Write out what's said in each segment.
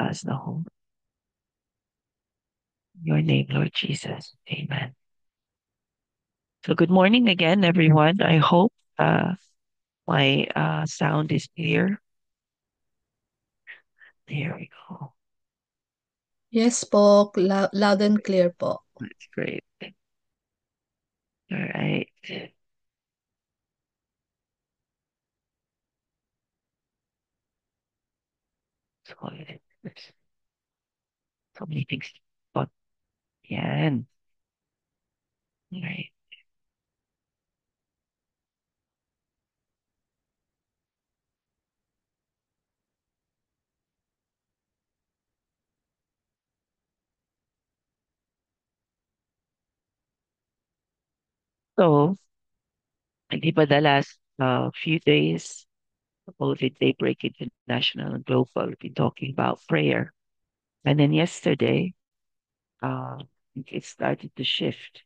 as the whole. In your name, Lord Jesus. Amen. So good morning again, everyone. I hope my sound is clear. There we go. Yes po, loud and clear po. That's great. All right. So, there's so many things. But, yan. All right. So, di ba the last few days, both at Daybreak International and Global, we've been talking about prayer. And then yesterday, it started to shift.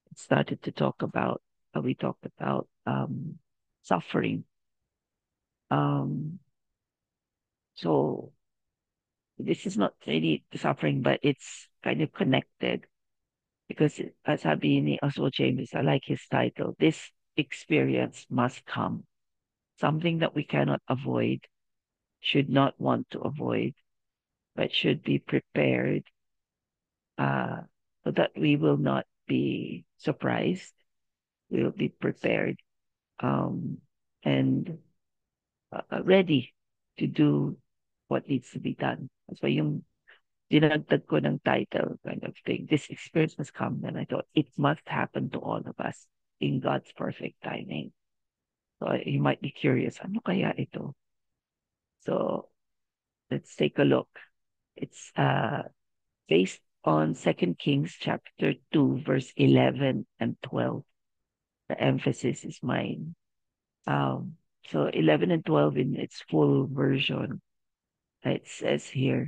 It started to talk about, we talked about suffering. Um, so this is not really the suffering, but it's kind of connected because as sabi ni Oswald James, I like his title, this experience must come. Something that we cannot avoid, should not want to avoid, but should be prepared uh, so that we will not be surprised. We will be prepared um, and ready to do what needs to be done. That's why yung dinagdag ko ng title kind of thing. This experience must come. And I thought it must happen to all of us in God's perfect timing. So you might be curious, ano kaya ito? So let's take a look. It's based on Second Kings chapter 2, verse 11 and 12. The emphasis is mine. So 11 and 12 in its full version, it says here,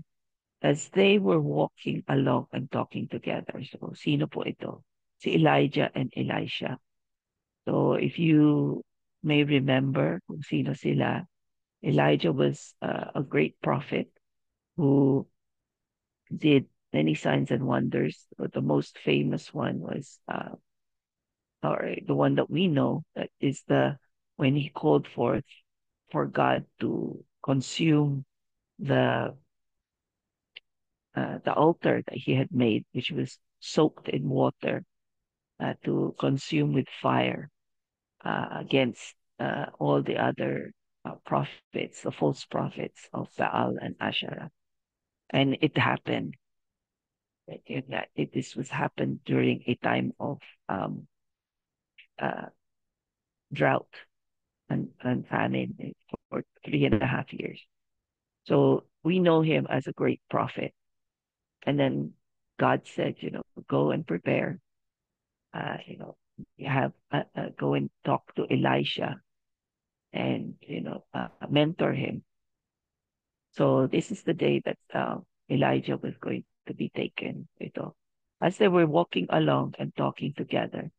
as they were walking along and talking together. So, sino po ito? Si Elijah and Elisha. So, if you may remember kung sino sila, Elijah was a great prophet who did many signs and wonders. But the most famous one was, or the one that we know, that is the when he called forth for God to consume the the altar that he had made, which was soaked in water, to consume with fire against all the other prophets, the false prophets of Baal and Asherah. And it happened. This was happened during a time of um, uh, drought and famine for 3.5 years. So we know him as a great prophet. And then God said, go and prepare. You have go and talk to Elisha and mentor him. So this is the day that Elijah was going to be taken. As they were walking along and talking together,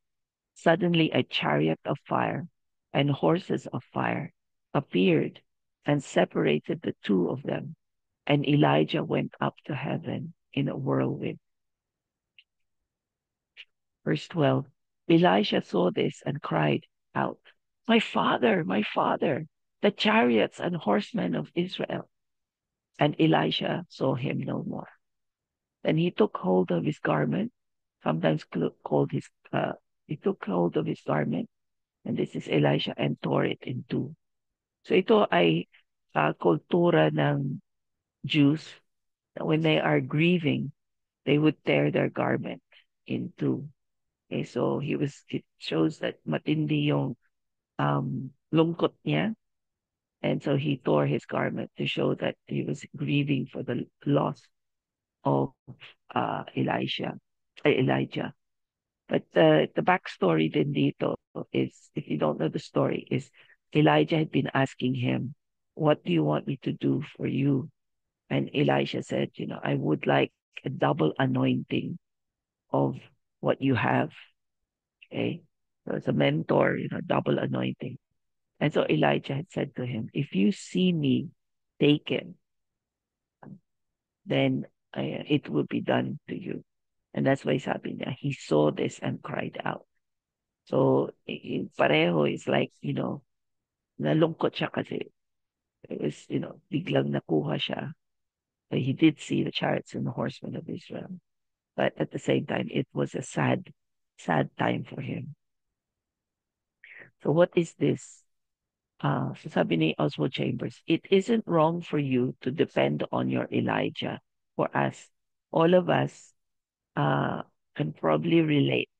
suddenly a chariot of fire and horses of fire appeared and separated the two of them. And Elijah went up to heaven in a whirlwind. Verse 12. Elisha saw this and cried out, my father, the chariots and horsemen of Israel. And Elisha saw him no more. Then he took hold of his garment, sometimes called he took hold of his garment, and this is Elisha, and tore it in two. So ito ay kultura ng Jews. When they are grieving, they would tear their garment in two. Okay, so it shows that matindi yung lungkot niya. And so he tore his garment to show that he was grieving for the loss of Elijah. But the backstory din dito is, if you don't know the story, is Elijah had been asking him, what do you want me to do for you? And Elisha said, I would like a double anointing of what you have. Okay. So as a mentor, double anointing. And so Elijah had said to him, if you see me taken, then it will be done to you. And that's why sabi niya, he saw this and cried out. So, pareho is like, nalungkot siya kasi it was, biglang nakuha siya. He did see the chariots and the horsemen of Israel. But at the same time, it was a sad, sad time for him. So what is this? So sabi ni Oswald Chambers, it isn't wrong for you to depend on your Elijah. For us, all of us uh, can probably relate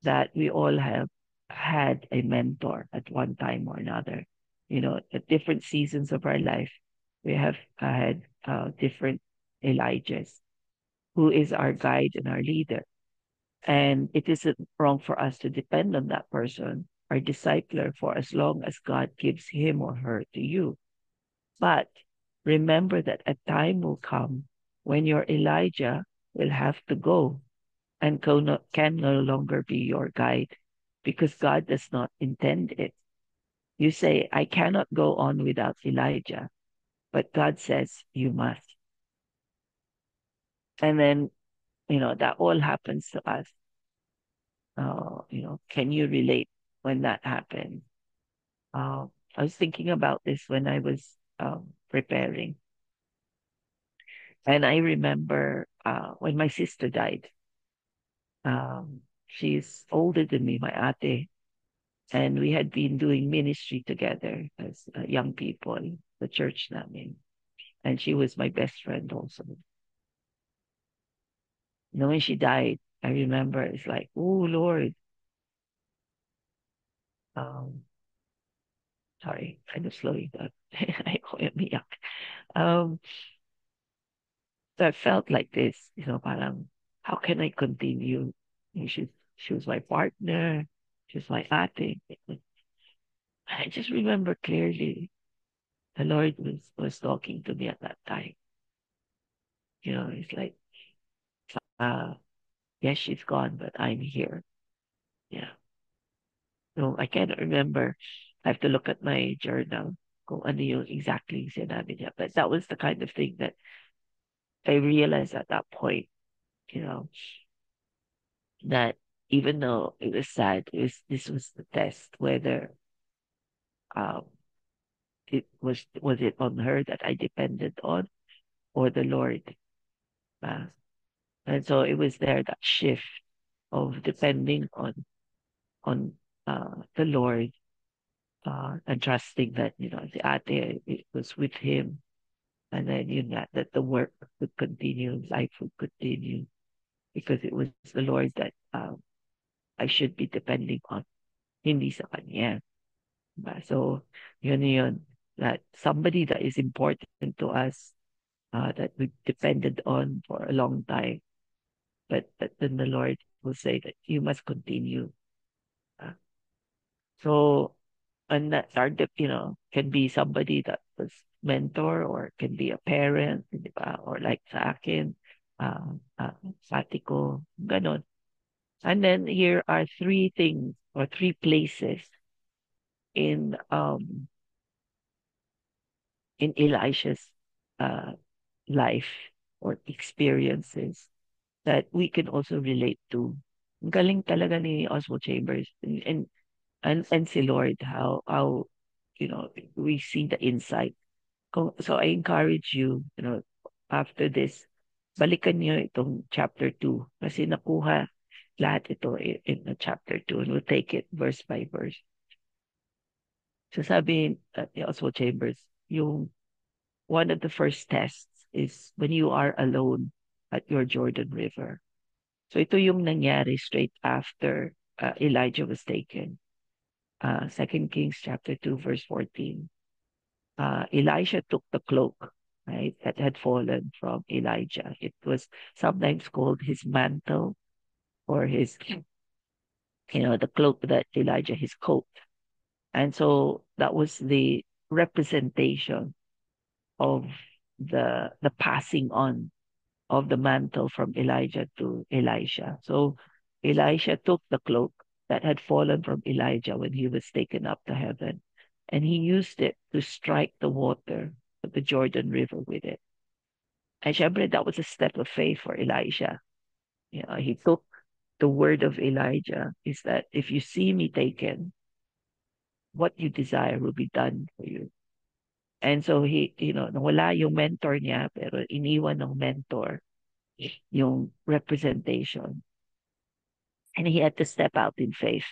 that we all have had a mentor at one time or another. At different seasons of our life, we have had different Elijahs who is our guide and our leader. And it isn't wrong for us to depend on that person, our discipler, for as long as God gives him or her to you. But remember that a time will come when your Elijah will have to go and can no longer be your guide because God does not intend it. You say, I cannot go on without Elijah, but God says you must. And then, that all happens to us. Can you relate when that happened? Uh, I was thinking about this when I was preparing. And I remember when my sister died. She's older than me, my ate, and we had been doing ministry together as young people, the church namin. And she was my best friend also. When she died, I remember it's like, oh Lord, um, sorry, kind of slowing down. I umiyak. Um, so I felt like this, parang, how can I continue? She was my partner. She was my ate. I just remember clearly the Lord was talking to me at that time. It's like, uh, yes, she's gone, but I'm here. Yeah. So I can't remember. I have to look at my journal kung ano yung exactly sinabi niya. But that was the kind of thing that I realized at that point, you know, that even though it was sad, this was the test whether um was it on her that I depended on or the Lord. Uh, and so it was there that shift of depending on the Lord and trusting that the ate it was with him, and then that the work would continue, life would continue because it was the Lord that I should be depending on, hindi sa kanya. Diba? So yun that somebody that is important to us that we depended on for a long time, but then the Lord will say that you must continue. Uh, so and that can be somebody that was mentor or can be a parent, di ba? Or like sa akin, sati ko, ganon. And then here are three things or three places in Elisha's uh life or experiences that we can also relate to. Ang galing talaga ni Oswald Chambers and si Lord how we see the insight. So I encourage you, after this, balikan niyo itong chapter 2 kasi nakuha lahat ito in the chapter 2 and we'll take it verse by verse. So sabi ni Oswald Chambers, yung one of the first tests is when you are alone at your Jordan River. So ito yung nangyari straight after Elijah was taken. 2 Kings chapter 2 verse 14. Elisha took the cloak, right, that had fallen from Elijah. It was sometimes called his mantle or the cloak that Elijah, his coat. And so that was the representation of the passing on of the mantle from Elijah to Elisha. So Elisha took the cloak that had fallen from Elijah when he was taken up to heaven, and he used it to strike the water of the Jordan River with it. And syempre, that was a step of faith for Elijah. You know, he took the word of Elijah is that if you see me taken, what you desire will be done for you. And so nawala yung mentor niya, pero iniwan ng mentor yung representation. And he had to step out in faith.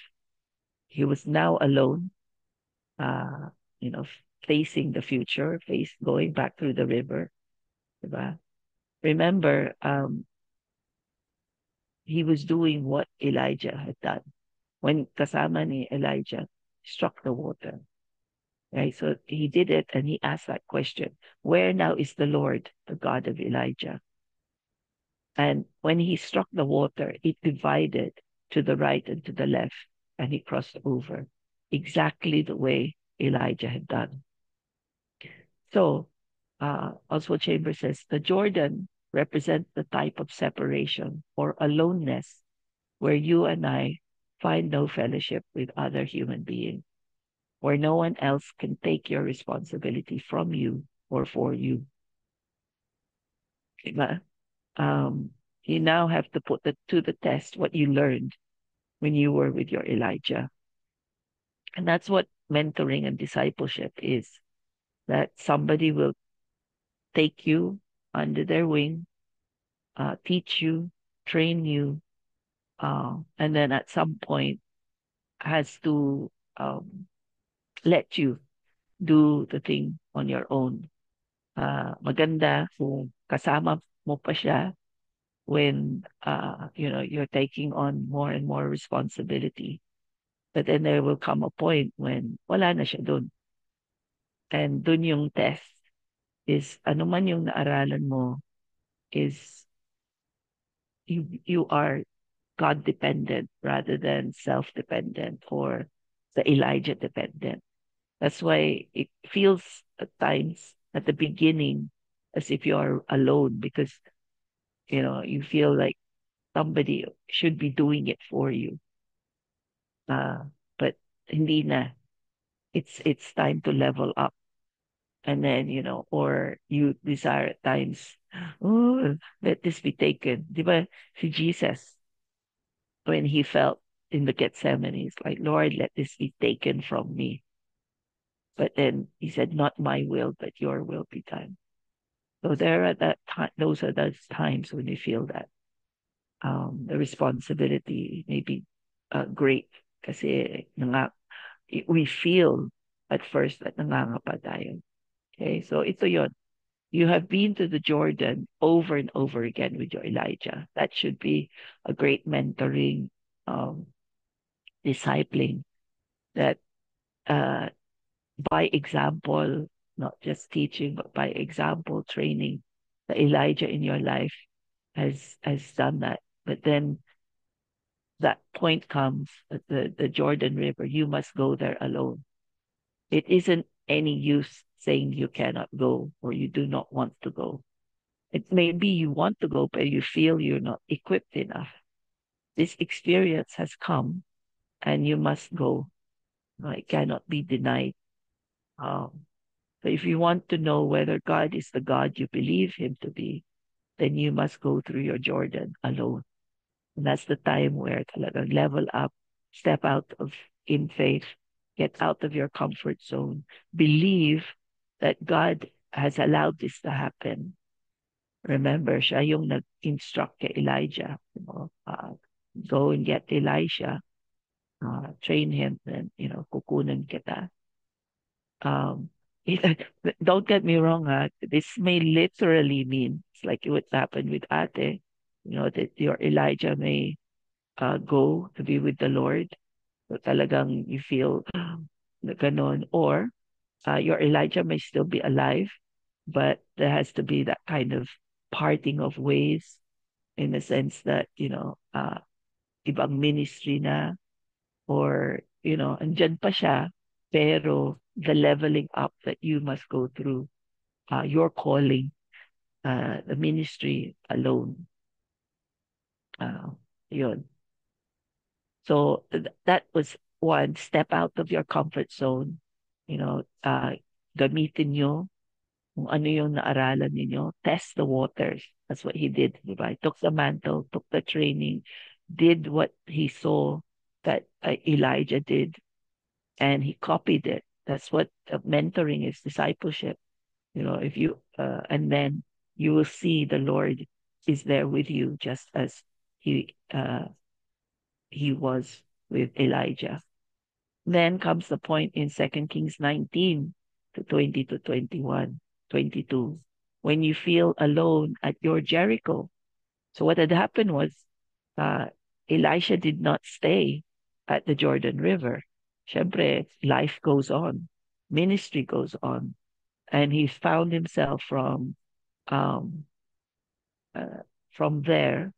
He was now alone, uh, you know, facing the future, going back through the river. Diba? Remember, he was doing what Elijah had done. When kasama ni Elijah struck the water, right? So he did it and he asked that question, where now is the Lord, the God of Elijah? And when he struck the water, it divided to the right and to the left, and he crossed over exactly the way Elijah had done. So, Oswald Chambers says the Jordan represents the type of separation or aloneness where you and I find no fellowship with other human beings, where no one else can take your responsibility from you or for you. Diba? Um, you now have to put to the test what you learned when you were with your Elijah. And that's what mentoring and discipleship is, that somebody will take you under their wing, teach you, train you, and then at some point has to let you do the thing on your own. Maganda kung kasama mo pa siya when you're taking on more and more responsibility. But then there will come a point when wala na siya dun. And dun yung test is ano man yung naaralan mo is you are God dependent rather than self dependent or the Elijah dependent. That's why it feels at times at the beginning as if you are alone because you feel like somebody should be doing it for you. But hindi na. It's time to level up. And then, or you desire at times, oh, let this be taken. Di ba, si Jesus, when he felt in the Gethsemane, he's like, Lord, let this be taken from me. But then he said, not my will, but your will be done. So there at that time, those are those times when you feel that the responsibility may be great kasi we feel at first that nangangapa tayo. Okay, so ito yon. You have been to the Jordan over and over again with your Elijah. That should be a great mentoring, um, discipling that uh, by example, not just teaching, but by example, training. The Elijah in your life has done that. But then that point comes at the Jordan River. You must go there alone. It isn't any use saying you cannot go or you do not want to go. It may be you want to go, but you feel you're not equipped enough. This experience has come and you must go. It cannot be denied. Um, so if you want to know whether God is the God you believe him to be, then you must go through your Jordan alone. And that's the time where talagang level up, step out of in faith, get out of your comfort zone, believe that God has allowed this to happen. Remember, siya yung nag-instruct kay Elijah. Go and get Elisha, train him, and, kukunan kita. Um, don't get me wrong, this may literally mean, it's like what happened with Ate, that your Elijah may go to be with the Lord. So talagang you feel na ganon. Or your Elijah may still be alive, but there has to be that kind of parting of ways in the sense that, ibang ministry na or, andyan pa siya, pero the leveling up that you must go through, your calling, the ministry alone. Yun. So that was one step out of your comfort zone, you know, uh, gamitin nyo kung ano yung naaralan ninyo, test the waters. That's what he did, di ba? He took the mantle, took the training, did what he saw that Elijah did, and he copied it. That's what mentoring is, discipleship. If you, and then you will see the Lord is there with you, just as he was with Elijah. Then comes the point in Second Kings 19 to 20 to 21, 22, when you feel alone at your Jericho. So what had happened was uh, Elisha did not stay at the Jordan River. Siyempre, life goes on, ministry goes on, and he found himself um, from there,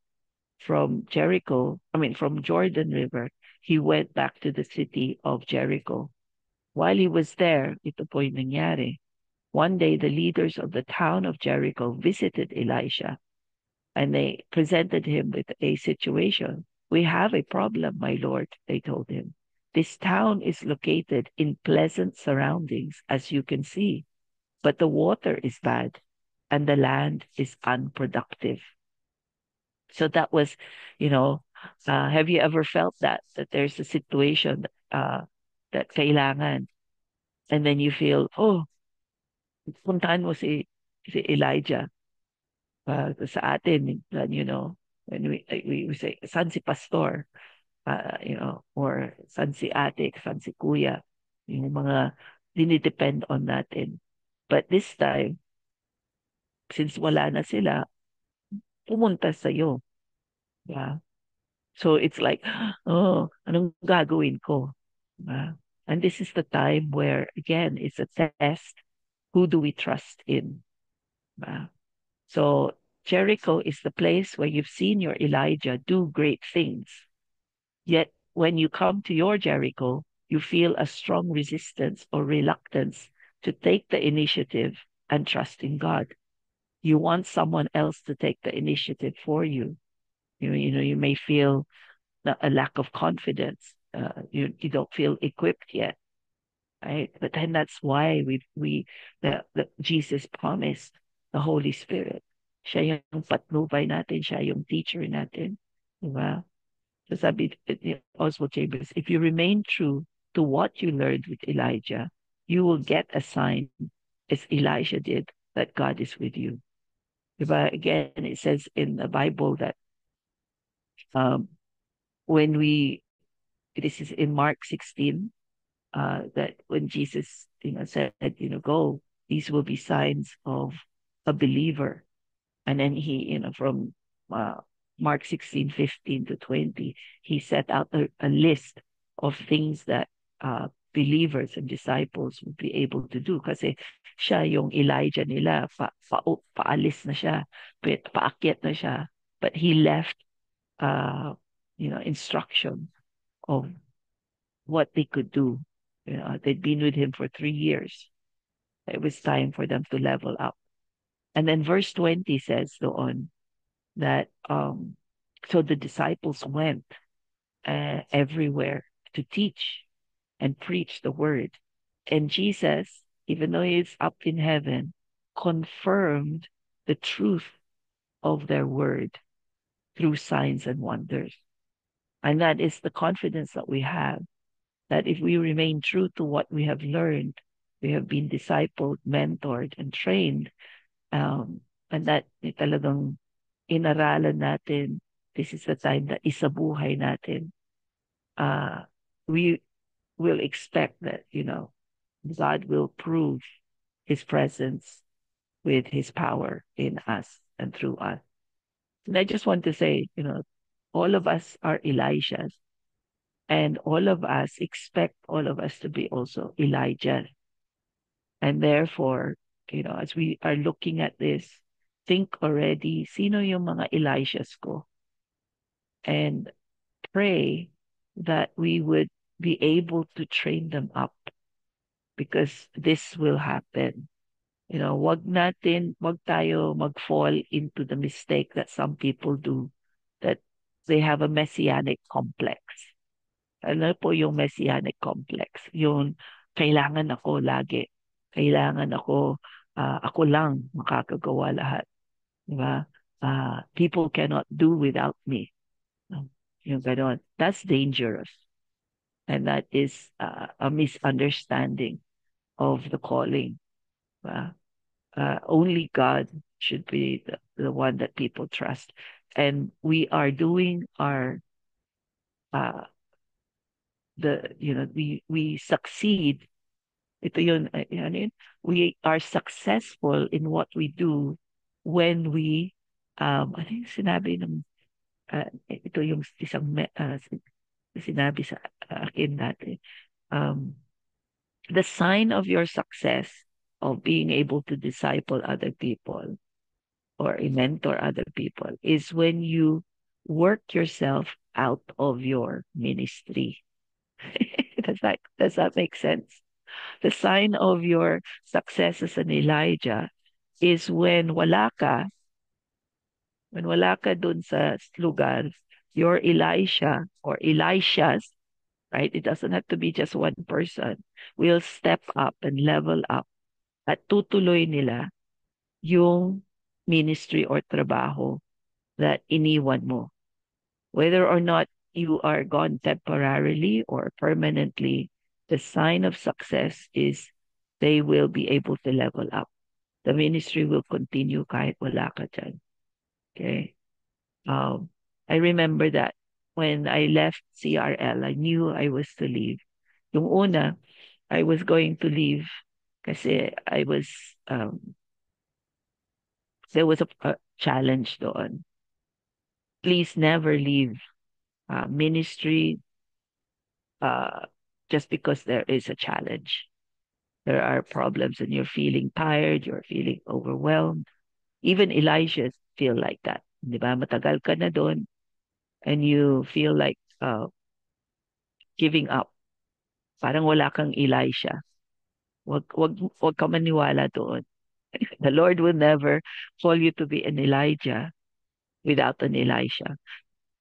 from Jericho, I mean, from Jordan River, he went back to the city of Jericho. While he was there, ito po yung nangyari. One day, the leaders of the town of Jericho visited Elisha and they presented him with a situation. We have a problem, my lord, they told him. This town is located in pleasant surroundings, as you can see, but the water is bad and the land is unproductive. So that was, you know, have you ever felt that there's a situation that kailangan, and then you feel, oh, puntahan mo si Elijah sa atin, when we say, san si pastor, or san si ate, san si kuya, yung mga dinidepend on natin. But this time, since wala na sila, pumunta sa'yo. Yeah. So it's like, oh, anong gagawin ko? Diba? And this is the time where, again, it's a test. Who do we trust in? Diba? So Jericho is the place where you've seen your Elijah do great things. Yet when you come to your Jericho, you feel a strong resistance or reluctance to take the initiative and trust in God. You want someone else to take the initiative for you. You may feel a lack of confidence. You don't feel equipped yet, right? But then that's why the Jesus promised the Holy Spirit. Siya yung patnubay natin, siya yung teacher natin, di ba? So sabi ni Oswald Chambers, if you remain true to what you learned with Elijah, you will get a sign, as Elijah did, that God is with you. Diba? Again, it says in the Bible that um, when we, this is in Mark 16, that when Jesus, said, go, these will be signs of a believer. And then he, from uh, Mark 16:15 to 20, he set out a list of things that believers and disciples would be able to do. Kasi siya yung Elijah nila, paalis na siya, paakyat na siya. But he left, instructions of what they could do. They'd been with him for 3 years. It was time for them to level up. And then verse 20 says doon that so the disciples went everywhere to teach and preach the word. And Jesus, even though he is up in heaven, confirmed the truth of their word through signs and wonders. And that is the confidence that we have, that if we remain true to what we have learned, we have been discipled, mentored, and trained, and that talagang inaralan natin, this is the time that isabuhay natin, we will expect that, God will prove his presence with his power in us and through us. And I just want to say, all of us are Elijahs, and all of us expect all of us to be also Elijah. And therefore, as we are looking at this, think already, sino yung mga Elishas ko? And pray that we would be able to train them up, because this will happen. Wag tayo mag-fall into the mistake that some people do, that they have a messianic complex. Ano po yung messianic complex? Yung kailangan ako lagi. Kailangan ako ako lang makakagawa lahat. Di ba? People cannot do without me. No? Yung ganon. That's dangerous. And that is a misunderstanding of the calling. Uh, only God should be the one that people trust. And we are doing our uh, we succeed. Ito yun, ano yun? We are successful in what we do when we ano yung sinabi ng ito yung isang sinabi sa akin dati. Um, the sign of your success of being able to disciple other people or mentor other people is when you work yourself out of your ministry. Does that make sense? The sign of your success as an Elijah is when wala ka dun sa lugar, your Elisha or Elishas, right? It doesn't have to be just one person, will step up and level up at tutuloy nila yung ministry or trabaho that iniwan mo. Whether or not you are gone temporarily or permanently, the sign of success is they will be able to level up. The ministry will continue kahit wala ka dyan. Okay? Um, I remember that when I left CRL, I knew I was to leave. Yung una, I was going to leave kasi there was a challenge doon. Please never leave ministry uh, just because there is a challenge. There are problems and you're feeling tired, you're feeling overwhelmed. Even Elijah feel like that. Di ba? Matagal ka na doon and you feel like giving up. Parang wala kang Elisha. Wag ka maniwala doon. The Lord will never call you to be an Elijah without an Elisha.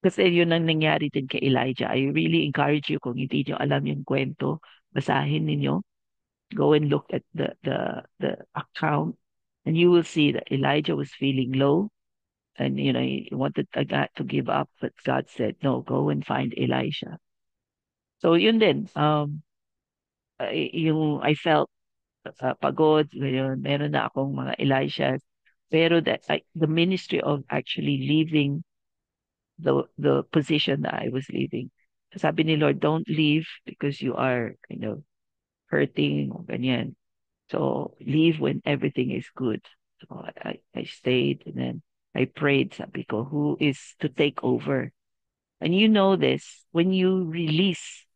Kasi yun ang nangyari din kay Elijah. I really encourage you kung hindi nyo alam yung kwento, basahin ninyo. Go and look at the account and you will see that Elijah was feeling low and he wanted God to give up, but God said, no, go and find Elisha. So yun din, yung I felt pagod, ngayon, meron na akong mga Elisha. Pero the ministry of actually leaving the position that I was leaving. Sabi ni Lord, don't leave because you are, hurting o ganyan. So leave when everything is good. So I stayed and then I prayed, sabi ko, who is to take over? And you know this, when you release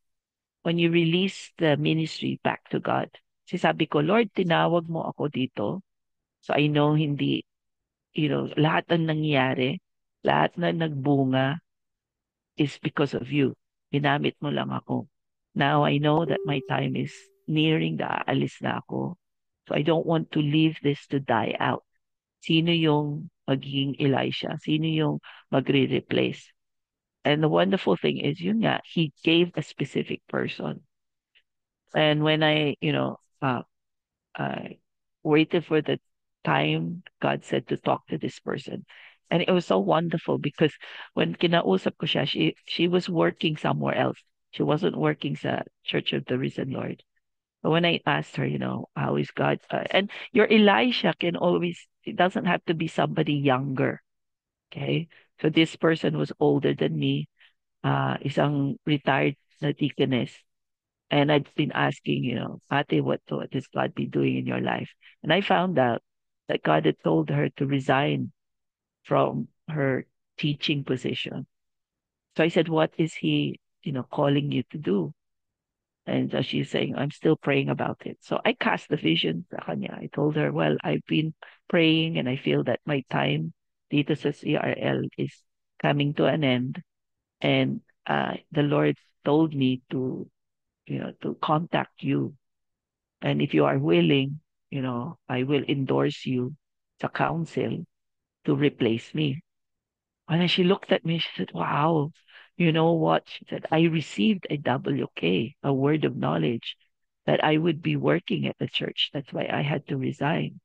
the ministry back to God. Kasi sabi ko, Lord, tinawag mo ako dito. So I know hindi, lahat ng nangyari, lahat na nagbunga is because of you. Ginamit mo lang ako. Now I know that my time is nearing the aalis na ako. So I don't want to leave this to die out. Sino yung magiging Elisha? Sino yung magre-replace? And the wonderful thing is, yun nga, he gave a specific person. And when I waited for the time God said to talk to this person. And it was so wonderful because when kinausap ko siya, she was working somewhere else. She wasn't working sa Church of the Risen Lord. But when I asked her, how is God? And your Elisha can always, it doesn't have to be somebody younger. Okay. So this person was older than me, isang retired na deaconess. And I'd been asking, Ate, what has God been doing in your life? And I found out that God had told her to resign from her teaching position. So I said, what is he, calling you to do? And so she's saying, I'm still praying about it. So I cast the vision sa kanya. I told her, well, I've been praying and I feel that my time dito sa CRL is coming to an end. And the Lord told me to contact you. And if you are willing, I will endorse you to council to replace me. And then she looked at me, she said, wow, you know what? She said, I received a WK, a word of knowledge that I would be working at the church. That's why I had to resign.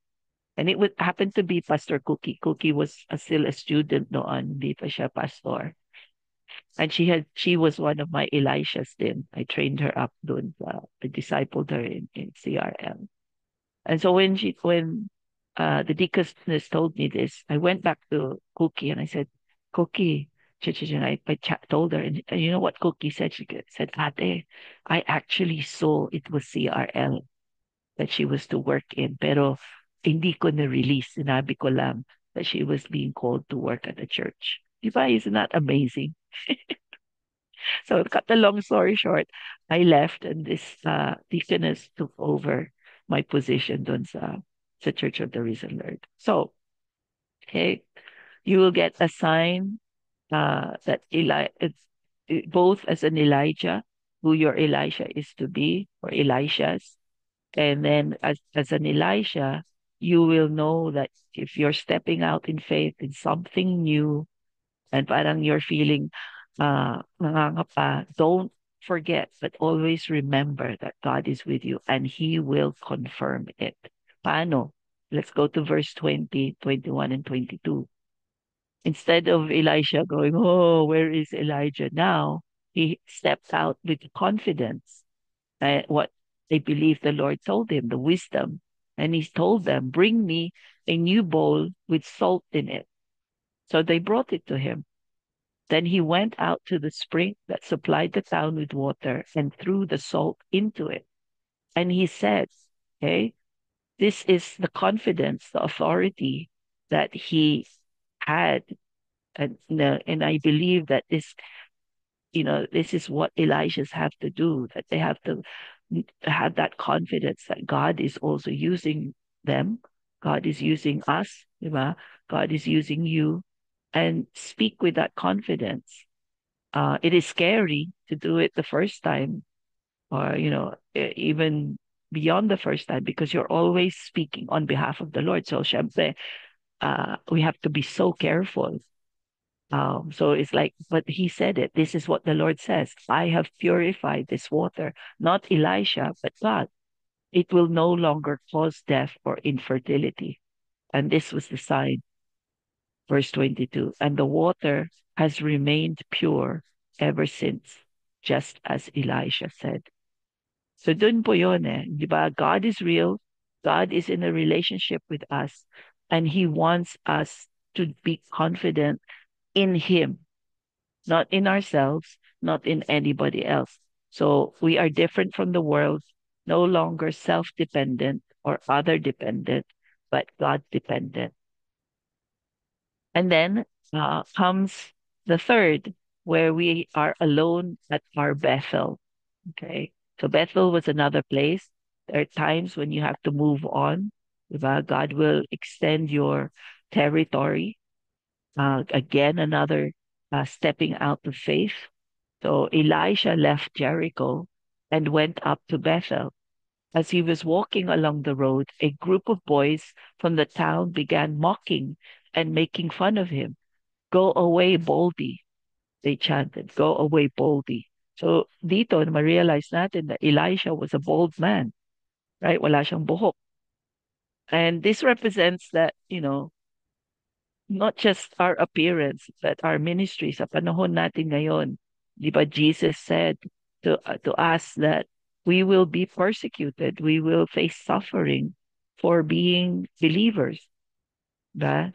And it would happen to be Pastor Cookie. Cookie was still a student noon, hindi pa siya pastor. And she was one of my Elishas din. I trained her up doon. I discipled her in CRM. And so when the deaconess told me this, I went back to Cookie and I said, Cookie, and told her, and you know what Cookie said? She said, Ate, I actually saw it was CRL that she was to work in, pero hindi ko na-release. Sinabi ko lang that she was being called to work at the church. Diba? Isn't that amazing? So, cut the long story short, I left and this deaconess took over my position doon sa Church of the Risen Lord. So, okay, you will get a sign that both as an Elijah, who your Elisha is to be, or Elishas, and then as an Elisha, you will know that if you're stepping out in faith in something new, and parang you're feeling nangangapa, don't forget, but always remember that God is with you and He will confirm it. Paano? Let's go to verse 20, 21, and 22. Instead of Elisha going, oh, where is Elijah now? He stepped out with confidence. What they believe the Lord told him, the wisdom. And he told them, bring me a new bowl with salt in it. So they brought it to him. Then he went out to the spring that supplied the town with water and threw the salt into it. And he said, okay, this is the confidence, the authority that he had. And I believe that this is what Elijahs have to do, that they have to have that confidence that God is also using them. God is using us, diba? God is using you, and speak with that confidence. It is scary to do it the first time, or even beyond the first time, because you're always speaking on behalf of the Lord. So, syempre, we have to be so careful. So it's like, but he said it. This is what the Lord says. I have purified this water, not Elisha, but God. It will no longer cause death or infertility. And this was the sign, verse 22. And the water has remained pure ever since, just as Elisha said. So dun po yun eh. Di ba? God is real. God is in a relationship with us. And He wants us to be confident in Him, not in ourselves, not in anybody else. So we are different from the world, no longer self dependent or other dependent, but God dependent. And then comes the third, where we are alone at our Bethel. Okay. So Bethel was another place. There are times when you have to move on. Diba? God will extend your territory. Again, another stepping out of faith. So Elisha left Jericho and went up to Bethel. As he was walking along the road, a group of boys from the town began mocking and making fun of him. Go away, Baldy, they chanted. Go away, Baldy. So dito, ma-realize natin that Elisha was a bald man, right? Wala siyang buhok. And this represents that, not just our appearance, but our ministry. Sa panahon natin ngayon, di ba Jesus said to us that we will be persecuted, we will face suffering for being believers. Ba?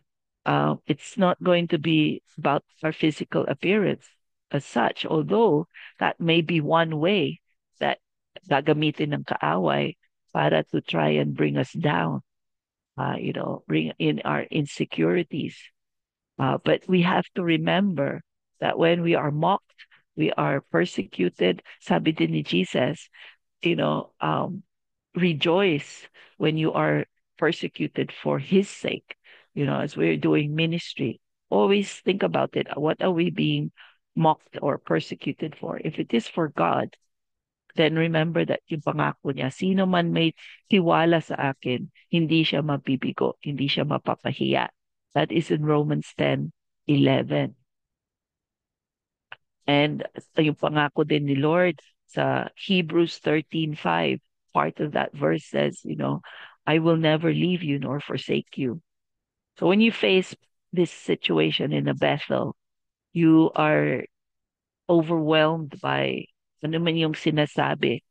It's not going to be about our physical appearance as such, although that may be one way that gagamitin ng kaaway para to try and bring us down, bring in our insecurities. But we have to remember that when we are mocked, we are persecuted. Sabi din ni Jesus, you know, um, rejoice when you are persecuted for His sake. As we're doing ministry, always think about it. What are we being mocked or persecuted for? If it is for God, then remember that yung pangako niya, sino man may tiwala sa akin, hindi siya mabibigo, hindi siya mapapahiya. That is in Romans 10:11. And yung pangako din ni Lord sa Hebrews 13:5, part of that verse says, I will never leave you nor forsake you. So when you face this situation in a Bethel, you are overwhelmed by ano man yung sinasabi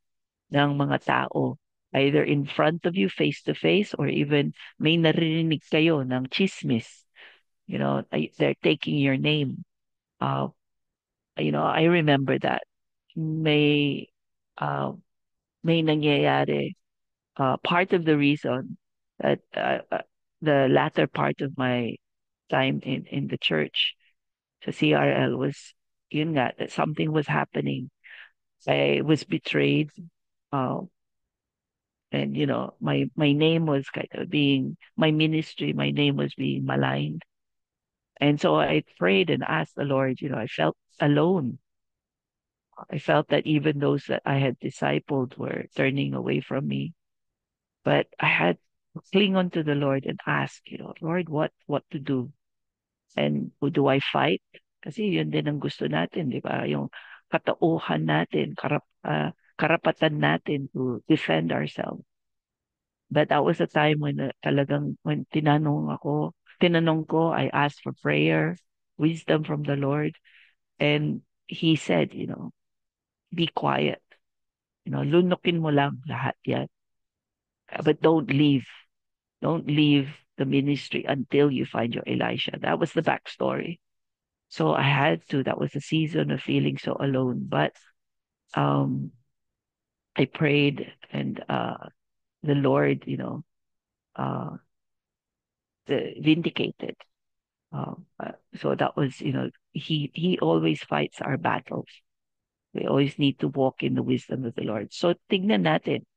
ng mga tao, either in front of you face to face or even may naririnig kayo ng chismis. They're taking your name. Uh, I remember that may uh, may nangyayari. Part of the reason that the latter part of my time in the church sa CRL was yun nga, that something was happening. I was betrayed. Uh, and my name was kind of being my ministry, my name was being maligned. And so I prayed and asked the Lord, I felt alone. I felt that even those that I had discipled were turning away from me. But I had to cling on to the Lord and ask, Lord, what to do? And who do I fight? Kasi yun din ang gusto natin, di ba? Yung katauhan natin, karapatan natin to defend ourselves. But that was a time when talagang when tinanong ko, I asked for prayer, wisdom from the Lord, and He said, be quiet. Lunukin mo lang lahat yan. But don't leave. Don't leave the ministry until you find your Elisha. That was the backstory. So I had to. That was a season of feeling so alone. But um, I prayed, and the Lord, uh, vindicated. So that was, He always fights our battles. We always need to walk in the wisdom of the Lord. So tignan natin,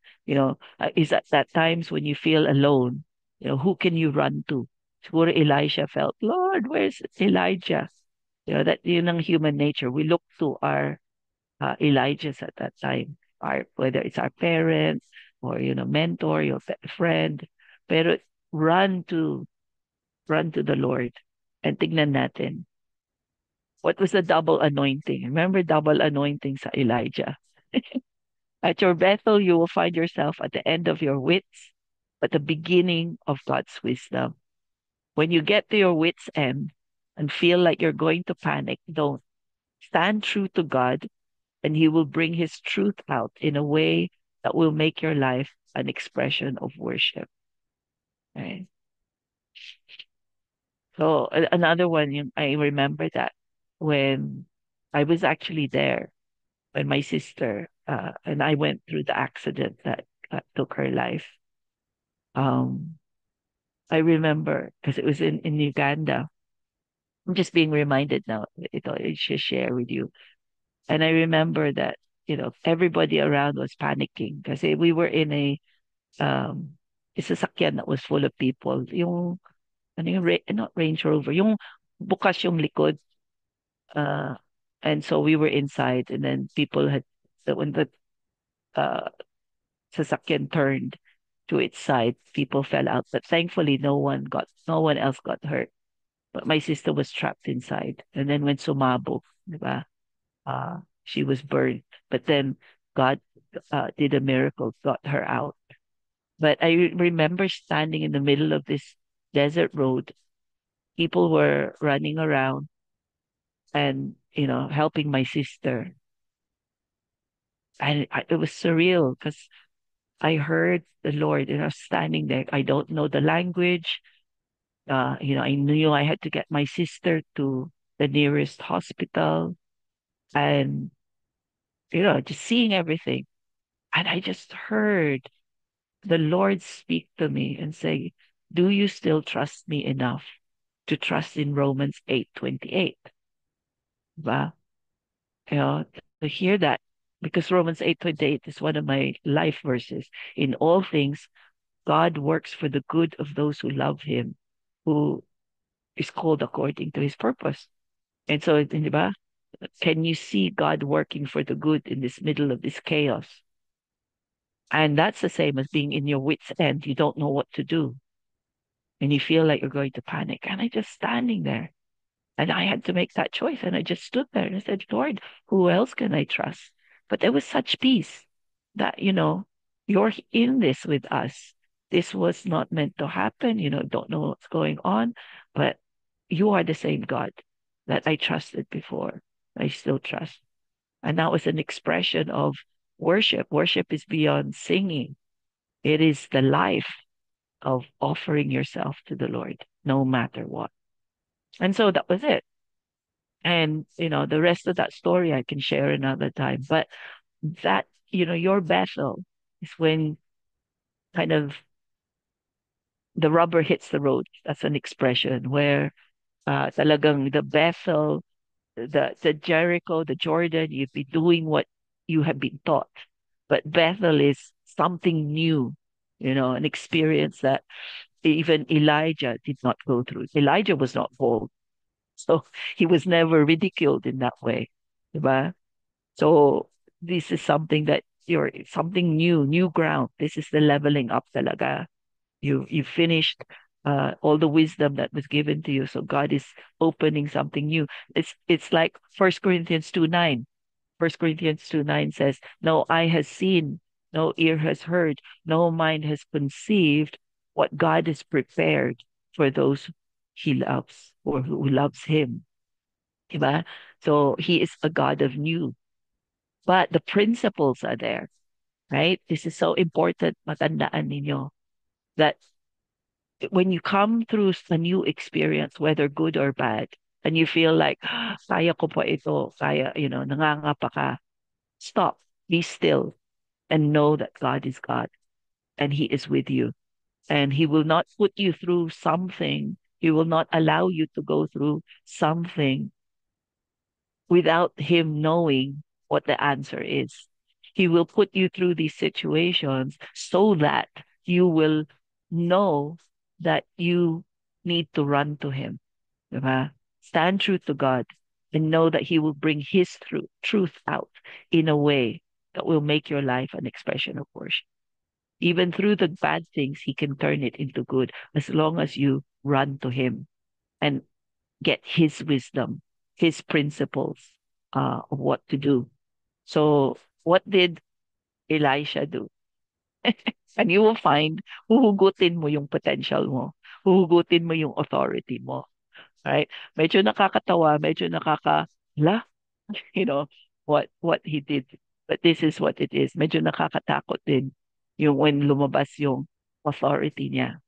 is at times when you feel alone, who can you run to? Siguro Elisha felt, Lord, where's Elijah? That yun ang human nature. We look to our Elijahs at that time, whether it's our parents or mentor, your friend. Pero run to run to the Lord and tignan natin. What was the double anointing? Remember double anointing sa Elijah. At your Bethel, you will find yourself at the end of your wits, but the beginning of God's wisdom. When you get to your wits' end and feel like you're going to panic, don't. Stand true to God, and He will bring His truth out in a way that will make your life an expression of worship. Right? So another one, I remember that when I was actually there, when my sister and I went through the accident that took her life. Um, I remember because it was in Uganda. I'm just being reminded now. I should share with you. And I remember that everybody around was panicking because we were in um a sasakyan that was full of people. Yung ano yung not Range Rover, yung bukas yung likod. Uh, and so we were inside, and then people had so when the uh sasakyan turned to its side, people fell out. But thankfully, no one else got hurt. But my sister was trapped inside. And then when sumabog, di ba, she was burned. But then God did a miracle, got her out. But I remember standing in the middle of this desert road. People were running around and, helping my sister. And it was surreal because I heard the Lord and I was standing there. I don't know the language. I knew I had to get my sister to the nearest hospital and, just seeing everything. And I just heard the Lord speak to me and say, do you still trust me enough to trust in Romans 8:28? Diba? To hear that, because Romans 8:28 is one of my life verses. In all things, God works for the good of those who love Him, who is called according to His purpose. And so, diba? Can you see God working for the good in this middle of this chaos? And that's the same as being in your wits' end. You don't know what to do. And you feel like you're going to panic. And I just standing there. And I had to make that choice. And I just stood there and I said, Lord, who else can I trust? But there was such peace that, you're in this with us. This was not meant to happen. Don't know what's going on, but you are the same God that I trusted before. I still trust. And that was an expression of worship. Worship is beyond singing. It is the life of offering yourself to the Lord, no matter what. And so that was it. And, the rest of that story I can share another time. But that, your Bethel is when kind of the rubber hits the road. That's an expression where talagang the Bethel, the Jericho, the Jordan, you'd be doing what you have been taught. But Bethel is something new, an experience that even Elijah did not go through. Elijah was not bold. So he was never ridiculed in that way. Diba? So this is something that you're something new, new ground. This is the leveling up talaga. You finished all the wisdom that was given to you. So God is opening something new. It's like First Corinthians 2:9. First Corinthians 2:9 says, "No eye has seen, no ear has heard, no mind has conceived what God has prepared for those he loves or who loves him." Diba? So he is a God of new, but the principles are there, right? This is so important. Matandaan ninyo that when you come through a new experience, whether good or bad, and you feel like, "Ah, kaya ko pa ito, kaya, nangangapa ka, stop, be still, and know that God is God and He is with you. And He will not put you through something, He will not allow you to go through something without Him knowing what the answer is. He will put you through these situations so that you will know that you need to run to Him. Diba? Stand true to God and know that He will bring His truth out in a way that will make your life an expression of worship. Even through the bad things, He can turn it into good as long as you run to Him and get His wisdom, His principles of what to do. So, what did Elisha do? And you will find huhugutin mo yung potential mo, huhugutin mo yung authority mo. Right? Medyo nakakatawa, medyo la, you know, what he did. But this is what it is. Medyo nakakatakot din yung when lumabas yung authority niya.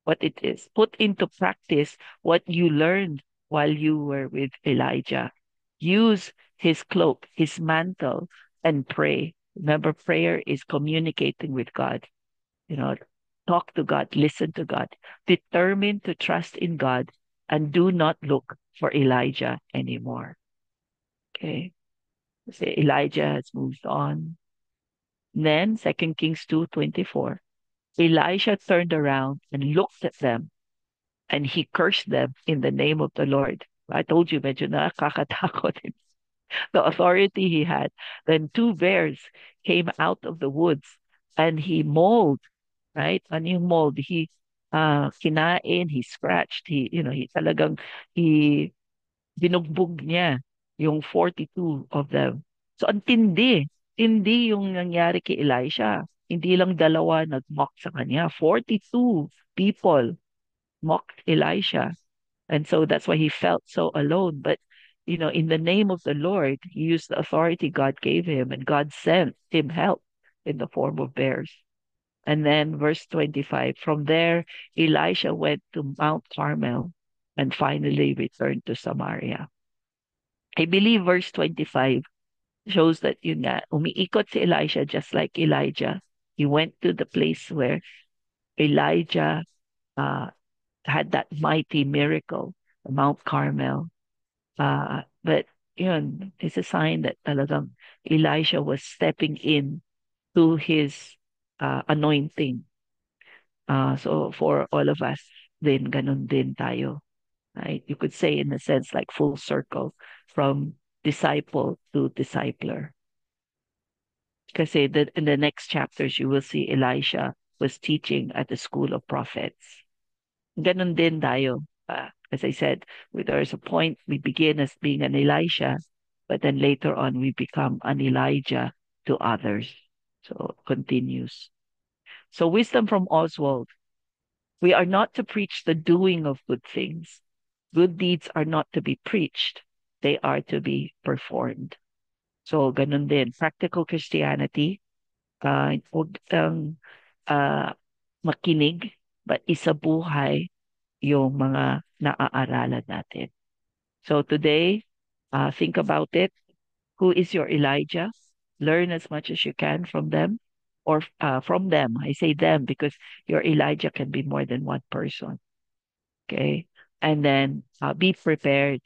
What it is. Put into practice what you learned while you were with Elijah. Use his cloak, his mantle, and pray. Remember, prayer is communicating with God. You know, talk to God, listen to God, determined to trust in God, and do not look for Elijah anymore. Okay. So Elijah has moved on. Then Second Kings 2:24. Elisha turned around and looked at them and he cursed them in the name of the Lord. I told you, medyo nakakatakot the authority he had. Then two bears came out of the woods and he mauled, right? Ano yung mold? He kinain, he scratched, he talagang, he binugbog niya yung 42 of them. So ang tindi, tindi yung nangyari kay Elisha. Hindi lang dalawa nag-mock sa kanya. 42 people mocked Elisha. And so that's why he felt so alone. But, in the name of the Lord, he used the authority God gave him, and God sent him help in the form of bears. And then verse 25, from there, Elisha went to Mount Carmel and finally returned to Samaria. I believe verse 25 shows that yun nga, umiikot si Elisha just like Elijah. He went to the place where Elijah uh, had that mighty miracle, Mount Carmel. But yun, it's a sign that talagang Elisha was stepping in to his anointing. So for all of us, then ganun din tayo. Right? You could say in a sense like full circle from disciple to discipler. Kasi in the next chapters, you will see Elisha was teaching at the school of prophets. Ganun din tayo. As I said, there's a point we begin as being an Elisha, but then later on we become an Elijah to others. So it continues. So, wisdom from Oswald: we are not to preach the doing of good things. Good deeds are not to be preached, they are to be performed. So, ganun din. Practical Christianity, huwag kang uh, makinig, but isabuhay yung mga naaaralan natin. So today, think about it. Who is your Elijah? Learn as much as you can from them, or from them. I say them because your Elijah can be more than one person. Okay. And then be prepared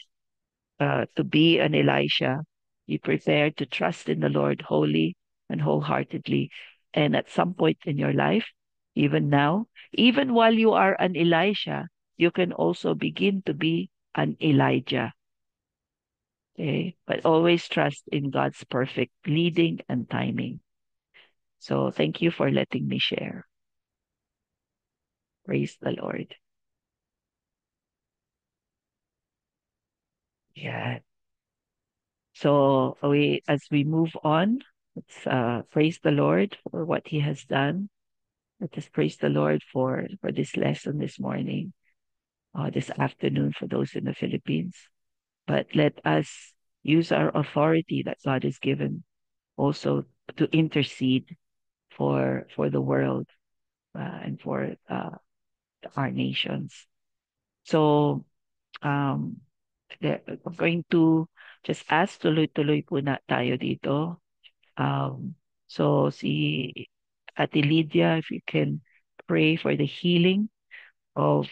to be an Elisha. Be prepared to trust in the Lord wholly and wholeheartedly. And at some point in your life, even now, even while you are an Elisha, you can also begin to be an Elijah. Okay. But always trust in God's perfect leading and timing. So thank you for letting me share. Praise the Lord. Yeah. So as we move on, let's praise the Lord for what He has done. Let us praise the Lord for this lesson this morning, this afternoon for those in the Philippines. But let us use our authority that God has given also to intercede for the world and for our nations. So um, I'm going to just ask tuloy-tuloy po na tayo dito. Um, so si Ate Lydia, if you can pray for the healing of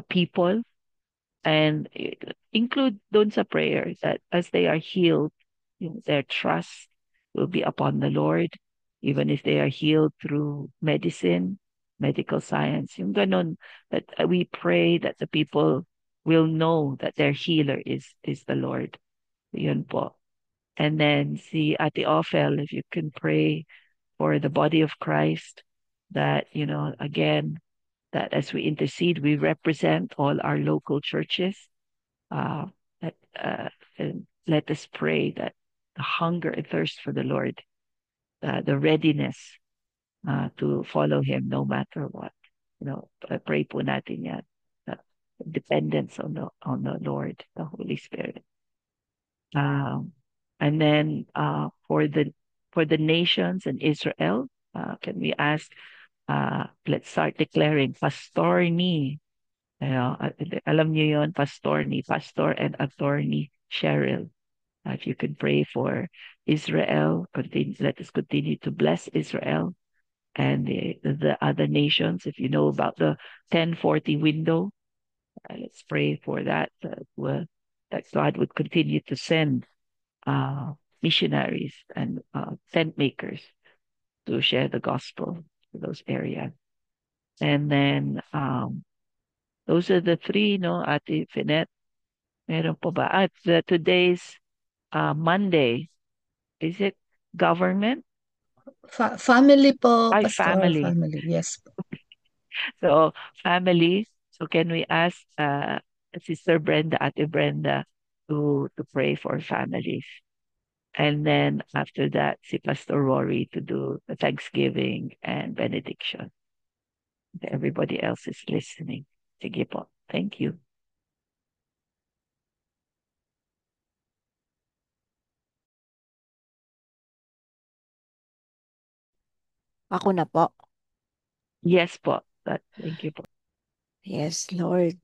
people and include doon sa prayer that as they are healed, their trust will be upon the Lord, even if they are healed through medicine, medical science. Yung ganon, that we pray that the people will know that their healer is the Lord. Yun po. And then si Ate Ophel, if you can pray for the body of Christ, that, again, that as we intercede, we represent all our local churches. Uh, that, and let us pray that the hunger and thirst for the Lord, the readiness to follow Him no matter what. Pray po natin yan. Uh, Dependence on the Lord, the Holy Spirit. Um, and then for the nations and Israel, can we ask? Let's start declaring Pastor ni. Alam niyo yon, Pastor ni, Pastor and Attorney Cheryl. If you could pray for Israel, let us continue to bless Israel and the other nations. If you know about the 1040 window, let's pray for that, that God would continue to send missionaries and tent makers to share the gospel to those areas. And then those are the three, no, Ate Finette. Meron po ba? At today's Monday, is it government? Family po, Ay, Pastor, family. family. Yes po. So, family. So, can we ask Sister Brenda, Ate Brenda, to pray for families? And then after that, si Pastor Rory to do the Thanksgiving and benediction. Everybody else is listening. Sige po. Thank you. Ako na po. Yes po. Thank you po. Yes, Lord.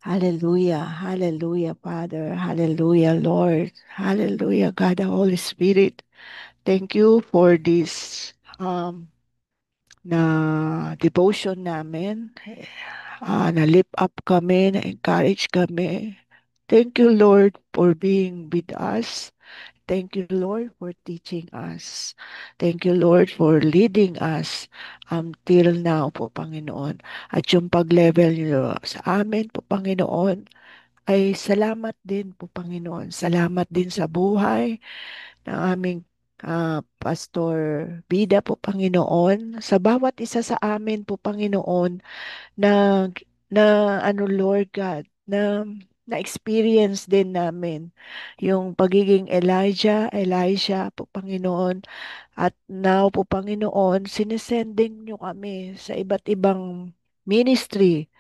Hallelujah. Hallelujah, Father. Hallelujah, Lord. Hallelujah, God, the Holy Spirit. Thank you for this na devotion namin. Na lift up kami, na encourage kami. Thank you, Lord, for being with us. Thank you, Lord, for teaching us. Thank you, Lord, for leading us until now po, Panginoon. At yung pag-level niyo sa amin po, Panginoon, ay salamat din po, Panginoon. Salamat din sa buhay ng aming Pastor Bida po, Panginoon. Sa bawat isa sa amin po, Panginoon, na, na ano, Lord God, na na-experience din namin yung pagiging Elijah po Panginoon. At now po Panginoon, sinesending nyo kami sa iba't ibang ministry.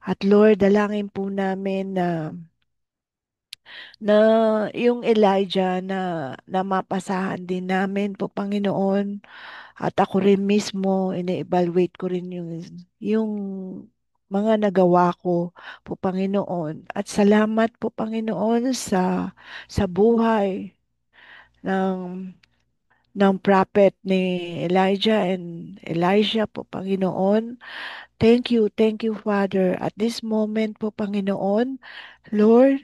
At Lord, dalangin po namin na yung Elijah na mapasahan din namin po Panginoon. At ako rin mismo, ine-evaluate ko rin yung mga nagawa ko po Panginoon. At salamat po Panginoon sa buhay ng ng prophet ni Elijah and Elisha po Panginoon. Thank you Father. At this moment po Panginoon, Lord,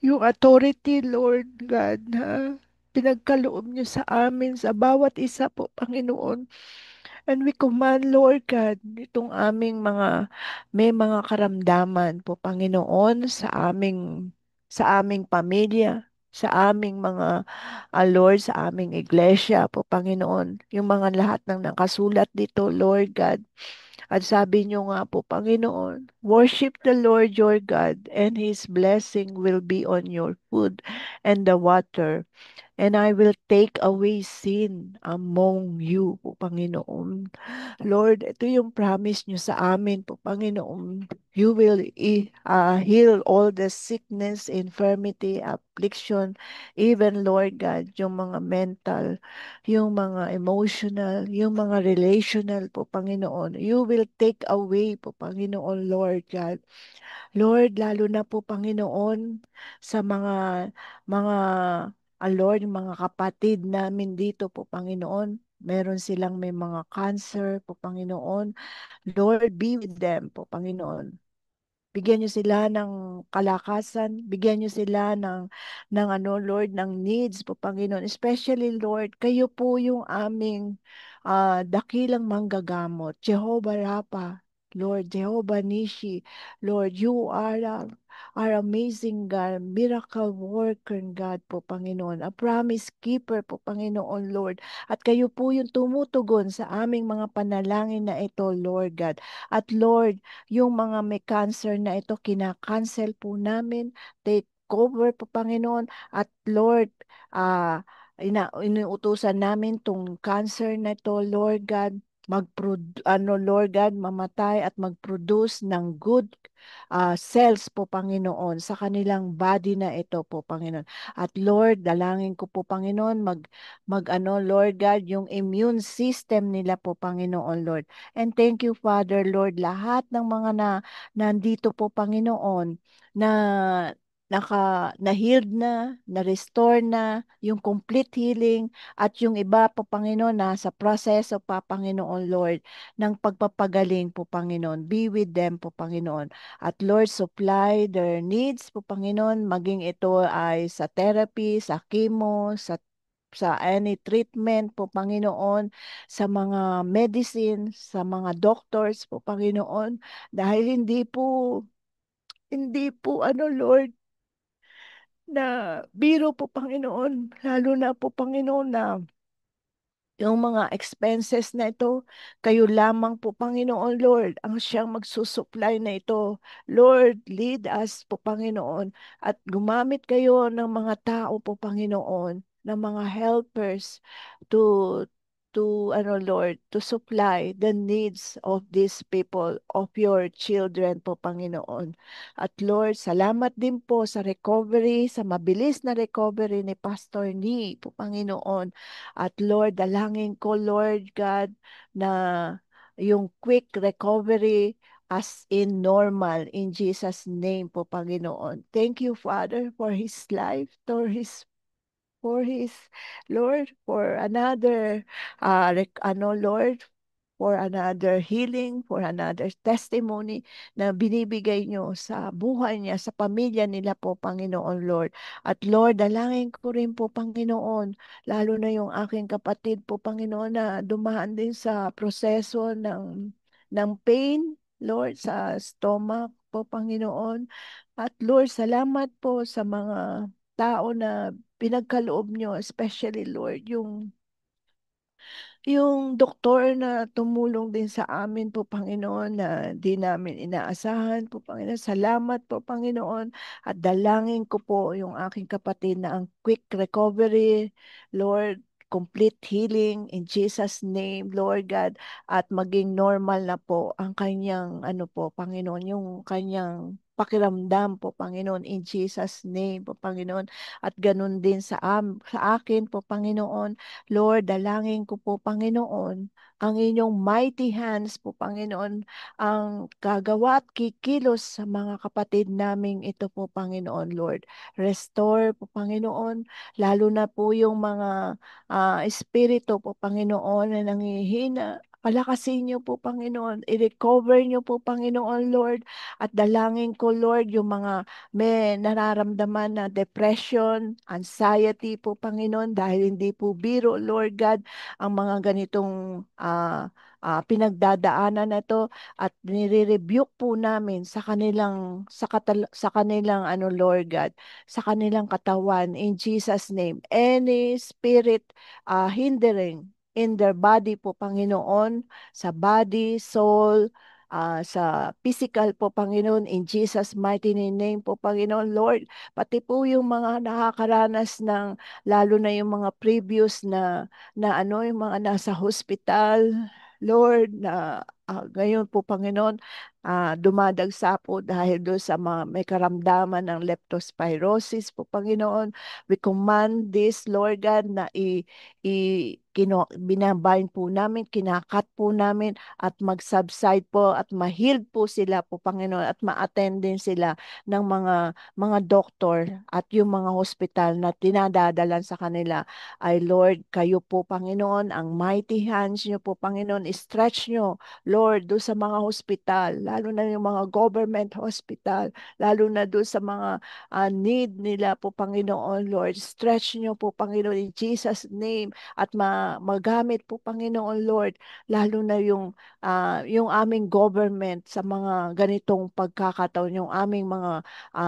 yung authority, Lord God, na pinagkaloob niyo sa amin, sa bawat isa po, Panginoon. And we command, Lord God, itong may mga karamdaman po, Panginoon, sa aming pamilya, sa aming Lord, sa aming iglesia po, Panginoon. Yung mga lahat ng nakasulat dito, Lord God. At sabi niyo nga po, Panginoon, worship the Lord your God, and His blessing will be on your food and the water. And I will take away sin among you, po, Panginoon. Lord, ito yung promise nyo sa amin po, Panginoon. You will heal all the sickness, infirmity, affliction, even, Lord God, yung mga mental, yung mga emotional, yung mga relational po, Panginoon. You will take away po, Panginoon, Lord God. Lord, lalo na po, Panginoon, sa mga Lord, mga kapatid namin dito po, Panginoon. Meron silang may mga cancer po, Panginoon. Lord, be with them po, Panginoon. Bigyan niyo sila ng kalakasan, bigyan niyo sila ng Lord, ng needs po, Panginoon. Especially, Lord, kayo po yung aming dakilang manggagamot. Jehovah Rapha, Lord, Jehovah Nishi, Lord, you are our amazing God, miracle worker God po, Panginoon. A promise keeper po, Panginoon, Lord. At kayo po yung tumutugon sa aming mga panalangin na ito, Lord God. At Lord, yung mga may cancer na ito, kinakancel po namin. Take cover po, Panginoon. At Lord, inuutusan namin tong cancer na ito, Lord God, Lord God, mamatay at mag-produce ng good cells po, Panginoon, sa kanilang body na ito po, Panginoon. At Lord, dalangin ko po, Panginoon, Lord God, yung immune system nila po, Panginoon, Lord. And thank you, Father, Lord, lahat ng mga nandito po, Panginoon, na na-healed na-restore na, yung complete healing, at yung iba po, Panginoon, nasa proseso pa, Panginoon, Lord, ng pagpapagaling po, Panginoon. Be with them po, Panginoon. At Lord, supply their needs po, Panginoon, maging ito ay sa therapy, sa chemo, sa any treatment po, Panginoon, sa mga medicine, sa mga doctors po, Panginoon, dahil hindi po, Lord, na biro po, Panginoon, lalo na po, Panginoon, na yung mga expenses na ito, kayo lamang po, Panginoon Lord, ang siyang magsusupply na ito. Lord, lead us po, Panginoon, at gumamit kayo ng mga tao po, Panginoon, ng mga helpers to Lord, to supply the needs of these people, of your children po, Panginoon. At Lord, salamat din po sa recovery, sa mabilis na recovery ni Pastor Ni po, Panginoon. At Lord, dalangin ko, Lord God, na yung quick recovery as in normal in Jesus' name po, Panginoon. Thank you, Father, for his life, for his Lord, for another Lord, for another healing, for another testimony na binibigay nyo sa buhay niya, sa pamilya nila po, Panginoon Lord. At Lord, dalangin ko rin po, Panginoon, lalo na yung aking kapatid po, Panginoon, na dumaan din sa proseso ng pain, Lord, sa stomach po, Panginoon. At Lord, salamat po sa mga tao na pinagkaloob nyo, especially, Lord, Yung doktor na tumulong din sa amin po, Panginoon, na di namin inaasahan po, Panginoon. Salamat po, Panginoon. At dalangin ko po yung aking kapatid na ang quick recovery, Lord, complete healing in Jesus' name, Lord God, at maging normal na po ang kanyang, ano po, Panginoon, yung kanyang pakiramdam po, Panginoon, in Jesus' name po, Panginoon. At ganun din sa akin po, Panginoon. Lord, dalangin ko po, Panginoon, ang inyong mighty hands po, Panginoon, ang gagawa at kikilos sa mga kapatid naming ito po, Panginoon, Lord. Restore po, Panginoon, lalo na po yung mga espiritu po, Panginoon, na nangihina. Palakasin niyo po, Panginoon. I-recover niyo po, Panginoon, Lord. At dalangin ko, Lord, yung mga may nararamdaman na depression, anxiety po, Panginoon, dahil hindi po biro, Lord God, ang mga ganitong pinagdadaanan na to at nire-rebuke po namin sa kanilang sa kanilang ano, Lord God, sa kanilang katawan in Jesus name, any spirit hindering in their body po, Panginoon, sa body, soul, sa physical po, Panginoon, in Jesus' mighty name po, Panginoon, Lord. Pati po yung mga nakakaranas ng, lalo na yung mga previous na ano, yung mga nasa hospital, Lord, na ngayon po, Panginoon, dumadagsa po dahil doon sa mga may karamdaman ng leptospirosis po, Panginoon. We command this, Lord God, na binabind po namin, kinakat po namin at mag-subside po at ma-heal po sila po, Panginoon, at ma-attend din sila ng mga doktor at yung mga hospital na tinadadalan sa kanila. Ay Lord, kayo po, Panginoon, ang mighty hands nyo po, Panginoon, stretch nyo, Lord, doon sa mga hospital, lalo na yung mga government hospital, lalo na doon sa mga need nila po, Panginoon, Lord, stretch nyo po, Panginoon, in Jesus' name, at magamit po, Panginoon, Lord, lalo na yung aming government sa mga ganitong pagkakataon, yung aming mga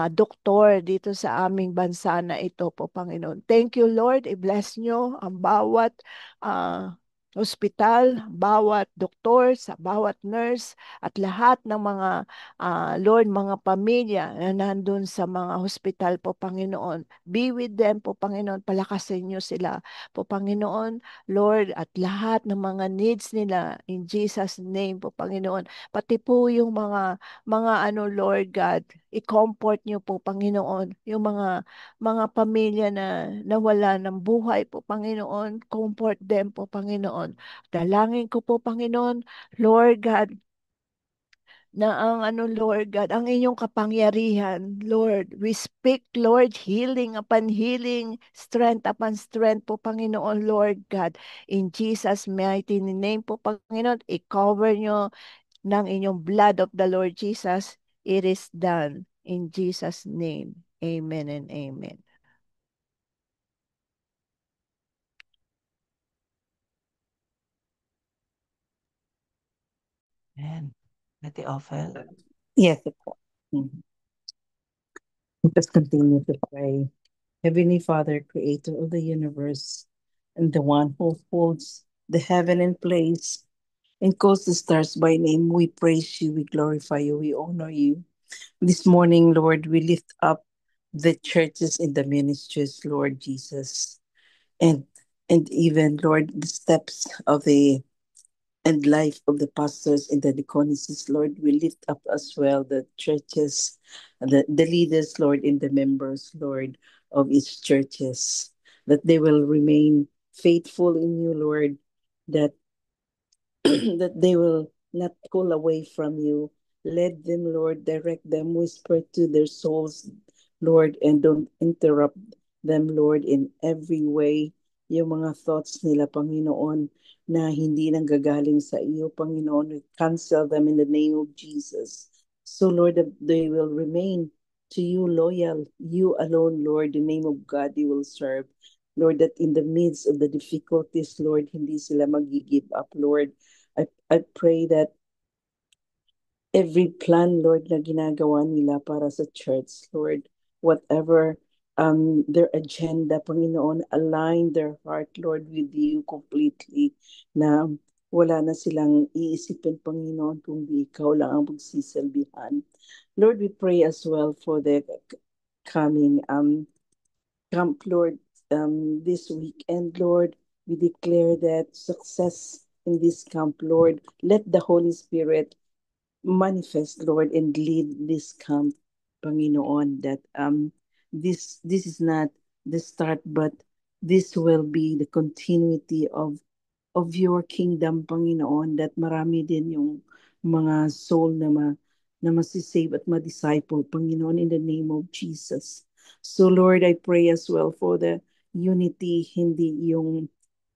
doktor dito sa aming bansa na ito po, Panginoon. Thank you, Lord. I-bless nyo ang bawat ah, ospital, bawat doktor, sa bawat nurse, at lahat ng mga, Lord, mga pamilya na nandun sa mga hospital po, Panginoon. Be with them po, Panginoon. Palakasin nyo sila po, Panginoon, Lord, at lahat ng mga needs nila in Jesus' name po, Panginoon. Pati po yung mga ano, Lord God, i-comfort niyo po, Panginoon, yung mga pamilya na nawala ng buhay po, Panginoon. Comfort them po, Panginoon. Dalangin ko po, Panginoon, Lord God, na ang ano, Lord God, ang inyong kapangyarihan, Lord. We speak, Lord, healing upon healing, strength upon strength po, Panginoon, Lord God. In Jesus' mighty name po, Panginoon, i-cover nyo ng inyong blood of the Lord Jesus. It is done. In Jesus' name. Amen and amen. Amen. Ate Ophel. Yes, po. Mhm. Let us continue to pray. Heavenly Father, creator of the universe, and the one who holds the heaven in place and calls the stars by name, we praise you, we glorify you, we honor you. This morning, Lord, we lift up the churches in the ministries, Lord Jesus, and and even, Lord, the steps of the and life of the pastors and the deaconesses, Lord. We lift up as well the churches, the leaders, Lord, and the members, Lord, of each churches, that they will remain faithful in you, Lord, that that they will not pull away from you. Let them, Lord, direct them, whisper to their souls, Lord, and don't interrupt them, Lord, in every way. Yung mga thoughts nila, Panginoon, na hindi nanggagaling sa iyo, Panginoon, we cancel them in the name of Jesus. So, Lord, that they will remain to you loyal, you alone, Lord, the name of God you will serve. Lord, that in the midst of the difficulties, Lord, hindi sila mag-give up, Lord. I pray that every plan, Lord, na ginagawa nila para sa church, Lord, whatever their agenda, Panginoon, align their heart, Lord, with you completely, na wala na silang iisipin, Panginoon, kundi ikaw lang ang magsisilbihan. Lord, we pray as well for the coming camp, Lord, this weekend, Lord. We declare that success in this camp, Lord. Let the Holy Spirit manifest, Lord, and lead this camp, Panginoon, that this is not the start, but this will be the continuity of your kingdom, Panginoon, that marami din yung mga soul na masisave at ma-disciple, Panginoon, in the name of Jesus. So Lord, I pray as well for the unity, hindi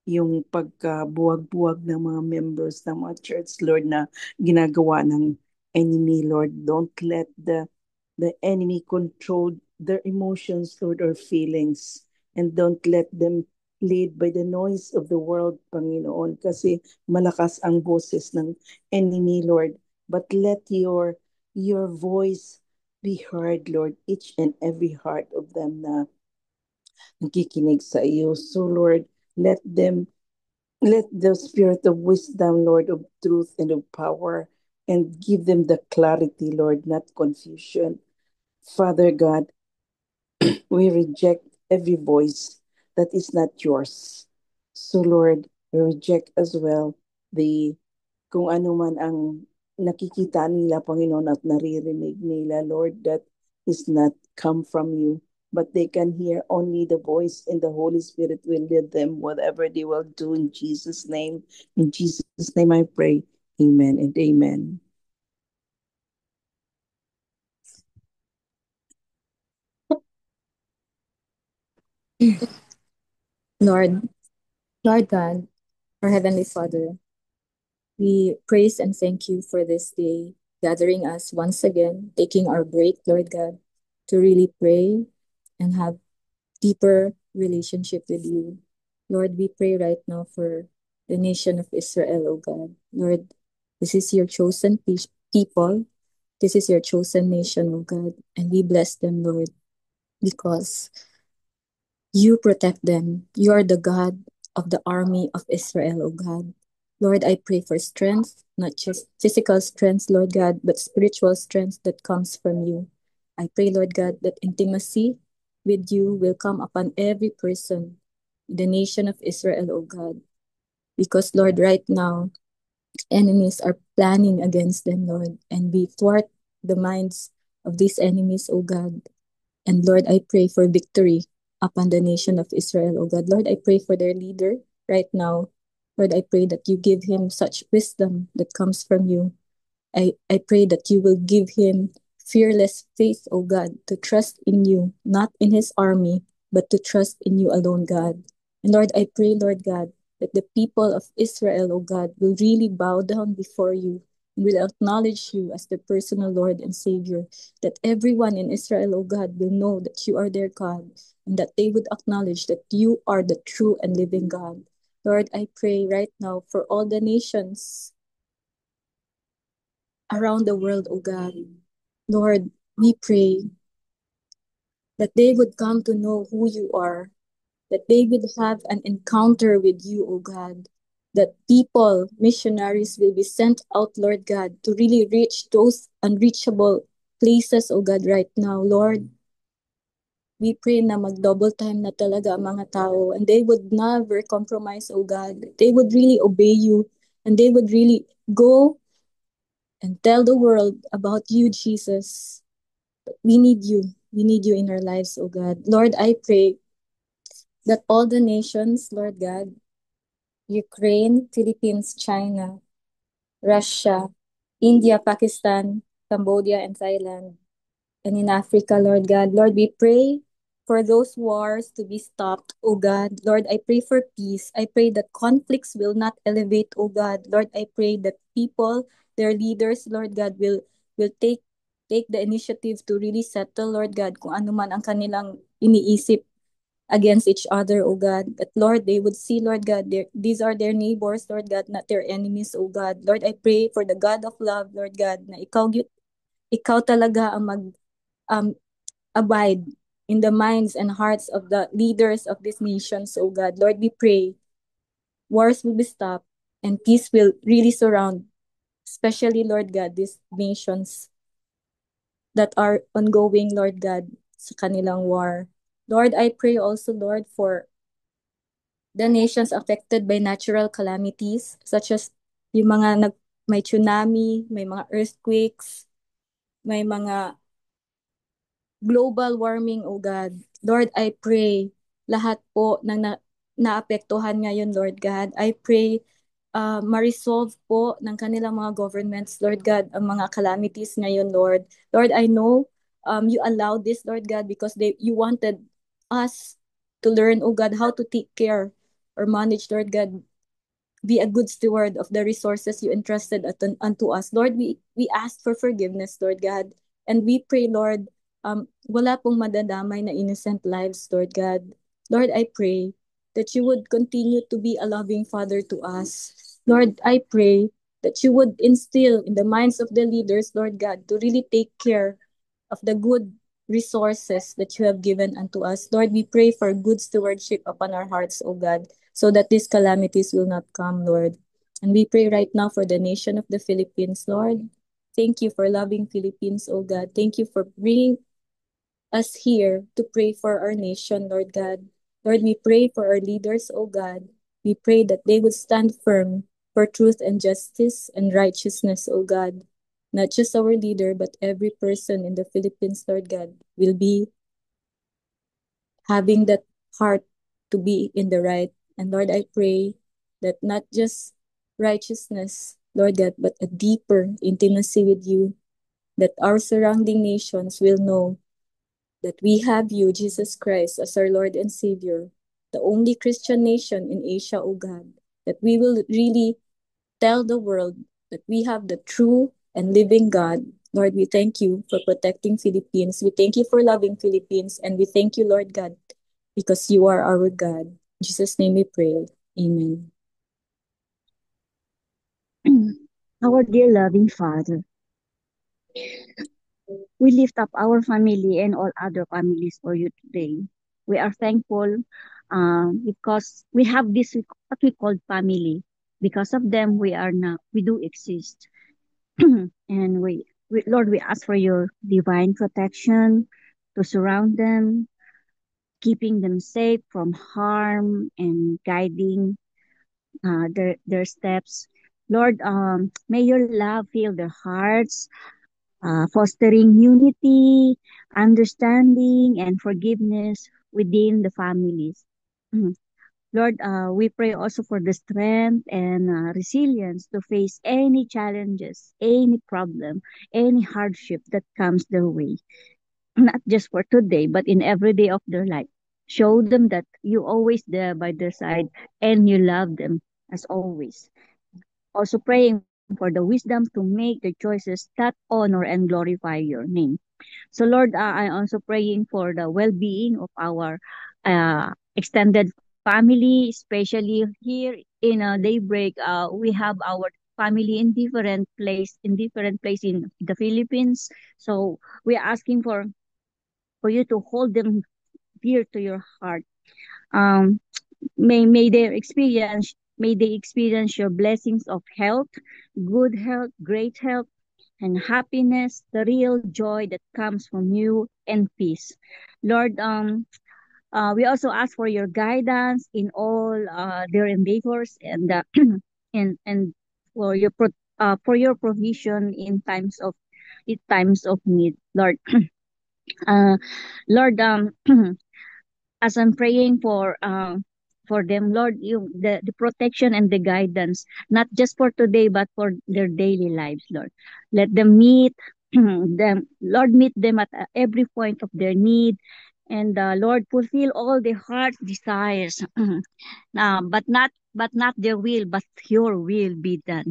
yung pagkabuwag-buwag ng mga members ng mga church, Lord, na ginagawa ng enemy, Lord. Don't let the enemy control their emotions, Lord, or feelings. And don't let them lead by the noise of the world, Panginoon, kasi malakas ang boses ng enemy, Lord. But let your voice be heard, Lord, each and every heart of them na nakikinig sa iyo. So, Lord, let the spirit of wisdom, Lord, of truth and of power, and give them the clarity, Lord, not confusion. Father God, we reject every voice that is not yours. So Lord, we reject as well the kung ano man ang nakikita nila, Panginoon, at naririnig nila, Lord, that is not come from you. But they can hear only the voice, and the Holy Spirit will lead them whatever they will do in Jesus' name. In Jesus' name I pray. Amen and amen. Lord, Lord God, our Heavenly Father, we praise and thank you for this day, gathering us once again, taking our break, Lord God, to really pray and have deeper relationship with you. Lord, we pray right now for the nation of Israel, O God. Lord, this is your chosen people. This is your chosen nation, O God. And we bless them, Lord, because you protect them. You are the God of the army of Israel, O God. Lord, I pray for strength, not just physical strength, Lord God, but spiritual strength that comes from you. I pray, Lord God, that intimacy with you will come upon every person in the nation of Israel, O God. Because, Lord, right now, enemies are planning against them, Lord, and we thwart the minds of these enemies, O God. And Lord, I pray for victory upon the nation of Israel, O God. Lord, I pray for their leader right now. Lord, I pray that you give him such wisdom that comes from you. I pray that you will give him fearless faith, O God, to trust in you, not in his army, but to trust in you alone, God. And Lord, I pray, Lord God, that the people of Israel, O God, will really bow down before you and will acknowledge you as their personal Lord and Savior. That everyone in Israel, O God, will know that you are their God and that they would acknowledge that you are the true and living God. Lord, I pray right now for all the nations around the world, O God. Lord, we pray that they would come to know who you are, that they would have an encounter with you, O God, that people, missionaries will be sent out, Lord God, to really reach those unreachable places, O God, right now. Lord, we pray na mag-double time na talaga ang mga tao and they would never compromise, O God. They would really obey you and they would really go and tell the world about you, Jesus. We need you. We need you in our lives, oh God. Lord, I pray that all the nations, Lord God, Ukraine, Philippines, China, Russia, India, Pakistan, Cambodia, and Thailand, and in Africa, Lord God. Lord, we pray for those wars to be stopped, oh God. Lord, I pray for peace. I pray that conflicts will not elevate, oh God. Lord, I pray that people, their leaders, Lord God, will take the initiative to really settle, Lord God, kung ano man ang kanilang iniisip against each other, oh God. That, Lord, they would see, Lord God, these are their neighbors, Lord God, not their enemies, oh God. Lord, I pray for the God of love, Lord God, na ikaw talaga ang um, abide in the minds and hearts of the leaders of these nations, oh God. Lord, we pray wars will be stopped and peace will really surround, especially, Lord God, these nations that are ongoing, Lord God, sa kanilang war. Lord, I pray also, Lord, for the nations affected by natural calamities such as yung may tsunami, may mga earthquakes, may mga global warming, oh God. Lord, I pray lahat po ng naapektuhan ngayon, Lord God. I pray ma-resolve po ng kanilang mga governments, Lord God, ang mga calamities ngayon, Lord. Lord, I know you allowed this, Lord God, because you wanted us to learn, oh God, how to take care or manage, Lord God, be a good steward of the resources you entrusted unto us. Lord, we ask for forgiveness, Lord God. And we pray, Lord, wala pong madadamay na innocent lives, Lord God. Lord, I pray that you would continue to be a loving Father to us. Lord, I pray that you would instill in the minds of the leaders, Lord God, to really take care of the good resources that you have given unto us. Lord, we pray for good stewardship upon our hearts, O God, so that these calamities will not come, Lord. And we pray right now for the nation of the Philippines, Lord. Thank you for loving Philippines, O God. Thank you for bringing us here to pray for our nation, Lord God. Lord, we pray for our leaders, O God. We pray that they would stand firm for truth and justice and righteousness, O God. Not just our leader, but every person in the Philippines, Lord God, will be having that heart to be in the right. And Lord, I pray that not just righteousness, Lord God, but a deeper intimacy with you, that our surrounding nations will know that we have you, Jesus Christ, as our Lord and Savior, the only Christian nation in Asia, O God, that we will really tell the world that we have the true and living God. Lord, we thank you for protecting Philippines. We thank you for loving Philippines. And we thank you, Lord God, because you are our God. In Jesus' name we pray. Amen. Our dear loving Father, we lift up our family and all other families for you today. We are thankful because we have this what we call family. Because of them, we do exist, and Lord, we ask for your divine protection to surround them, keeping them safe from harm and guiding their steps. Lord, may your love fill their hearts, fostering unity, understanding, and forgiveness within the families. Mhm. Lord, we pray also for the strength and resilience to face any challenges, any problem, any hardship that comes their way, not just for today, but in every day of their life. Show them that you always there by their side and you love them as always. Also praying for the wisdom to make the choices that honor and glorify your name. So Lord, I'm also praying for the well-being of our extended family, especially here in Daybreak. We have our family in different place in the Philippines. So we're asking for you to hold them dear to your heart. Um, may they experience your blessings of health, great health, and happiness, the real joy that comes from you and peace. Lord, we also ask for your guidance in all their endeavors and and for your provision in times of need, Lord. Uh, Lord, as I'm praying for them, Lord, the protection and the guidance, not just for today, but for their daily lives, Lord. Let them meet them, Lord, meet them at every point of their need. And Lord, fulfill all their heart's desires, but not their will, but your will be done.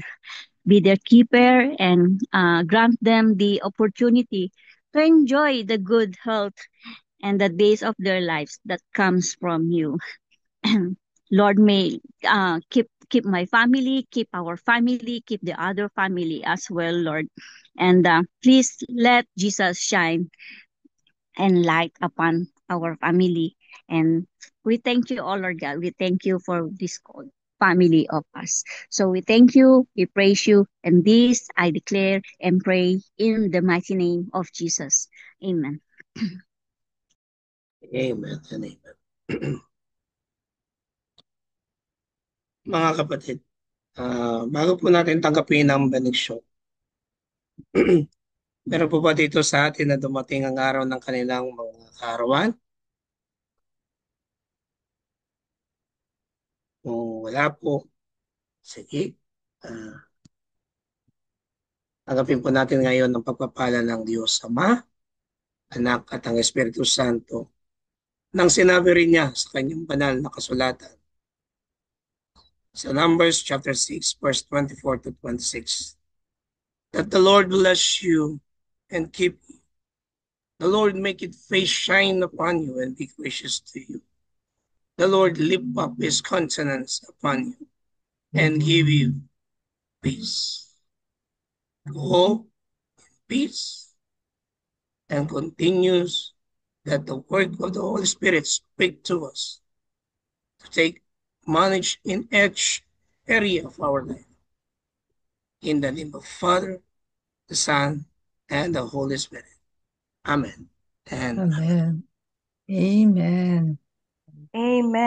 Be their keeper and grant them the opportunity to enjoy the good health and the days of their lives that comes from you. Lord, may keep my family, keep our family, keep the other family as well, Lord. And please let Jesus shine and light upon our family. And we thank you, all Lord God. We thank you for this family of us. So we thank you, we praise you, and this I declare and pray in the mighty name of Jesus. Amen. Amen and amen. Mga kapatid, bago po natin tanggapin ang beniksyon, meron po ba dito sa atin na dumating ang araw ng kanilang mga kaarawan? Kung wala po, sige. Tanggapin po natin ngayon ang pagpapala ng Diyos Ama, Anak at ang Espiritu Santo nang sinabi rin niya sa kanyang banal na kasulatan sa Numbers chapter 6 verse 24 to 26. That the Lord bless you and keep you. The Lord make his face shine upon you and be gracious to you. The Lord lift up his countenance upon you and give you peace. Go in peace, and continues that the work of the Holy Spirit speak to us to take manage in each area of our life. In the name of Father, the Son, and the Holy Spirit. Amen. And Amen. Amen. Amen.